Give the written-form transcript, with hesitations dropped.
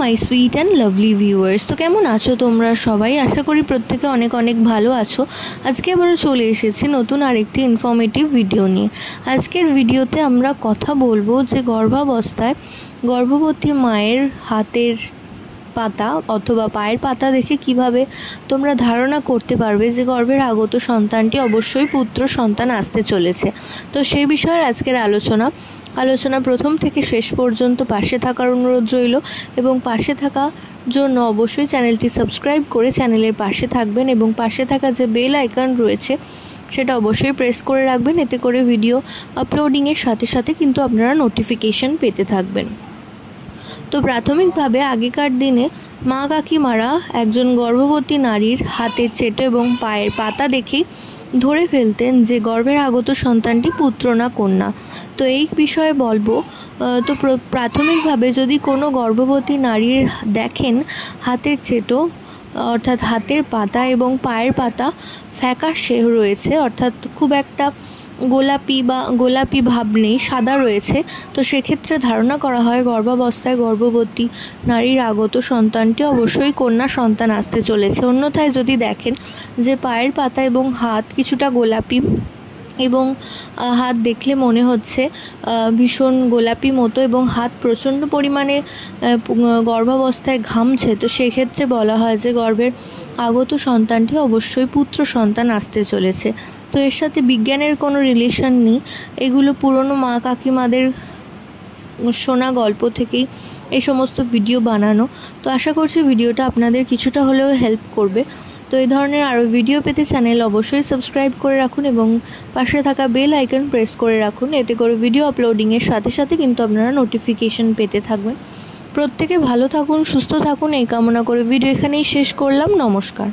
My sweet and lovely viewers, তো কেমন আছো তোমরা সবাই? আশা করি প্রত্যেকে অনেক অনেক ভালো আছো। আজকে আবারও চলে এসেছি নতুন আরেকটি ইনফরমেটিভ ভিডিও নিয়ে। আজকের ভিডিওতে আমরা কথা বলবো যে গর্ভাবস্থায় গর্ভবতী মায়ের হাতের পাতা অথবা পায়ের পাতা দেখে কিভাবে তোমরা ধারণা করতে পারবে যে গর্ভের আগত সন্তানটি অবশ্যই পুত্র সন্তান আসতে চলেছে। তো সেই বিষয়ে আজকের আলোচনা প্রথম থেকে শেষ পর্যন্ত পাশে থাকার অনুরোধ রইল এবং পাশে থাকার জন্য অবশ্যই চ্যানেলটি সাবস্ক্রাইব করে চ্যানেলের পাশে থাকবেন এবং পাশে থাকা যে বেল আইকন রয়েছে সেটা অবশ্যই প্রেস করে রাখবেন। এতে করে ভিডিও আপলোডিংয়ের সাথে সাথে কিন্তু আপনারা নোটিফিকেশন পেতে থাকবেন। তো প্রাথমিকভাবে আগেকার দিনে মা কাকিমারা একজন গর্ভবতী নারীর হাতের চেটো এবং পায়ের পাতা দেখেই ধরে ফেলতেন যে গর্ভের আগত সন্তানটি পুত্র না কন্যা। তো এই বিষয়ে বলবো, তো প্রাথমিকভাবে যদি কোনো গর্ভবতী নারীর দেখেন হাতের চেটো অর্থাৎ হাতের পাতা এবং পায়ের পাতা ফ্যাকাশে রয়েছে, অর্থাৎ খুব একটা গোলাপি ভাব নেই, সাদা রয়েছে, তো সেক্ষেত্রে ধারণা করা হয় গর্ভাবস্থায় গর্ভবতী নারীর আগত সন্তানটি অবশ্যই কন্যা সন্তান আসতে চলেছে। অন্যথায় যদি দেখেন যে পায়ের পাতা এবং হাত কিছুটা গোলাপি এবং হাত দেখলে মনে হচ্ছে ভীষণ গোলাপি মতো এবং হাত প্রচণ্ড পরিমাণে গর্ভাবস্থায় ঘামছে, তো সেক্ষেত্রে বলা হয় যে গর্ভের আগত সন্তানটি অবশ্যই পুত্র সন্তান আসতে চলেছে। তো এর সাথে বিজ্ঞানের কোনো রিলেশন নেই, এগুলো পুরনো মা কাকিমাদের শোনা গল্প থেকেই এই সমস্ত ভিডিও বানানো। তো আশা করছি ভিডিওটা আপনাদের কিছুটা হলেও হেল্প করবে। তো এই ধরনের আরও ভিডিও পেতে চ্যানেল অবশ্যই সাবস্ক্রাইব করে রাখুন এবং পাশে থাকা বেল আইকন প্রেস করে রাখুন। এতে করে ভিডিও আপলোডিংয়ের সাথে সাথে কিন্তু আপনারা নোটিফিকেশন পেতে থাকবেন। প্রত্যেকে ভালো থাকুন, সুস্থ থাকুন এই কামনা করে ভিডিও এখানেই শেষ করলাম। নমস্কার।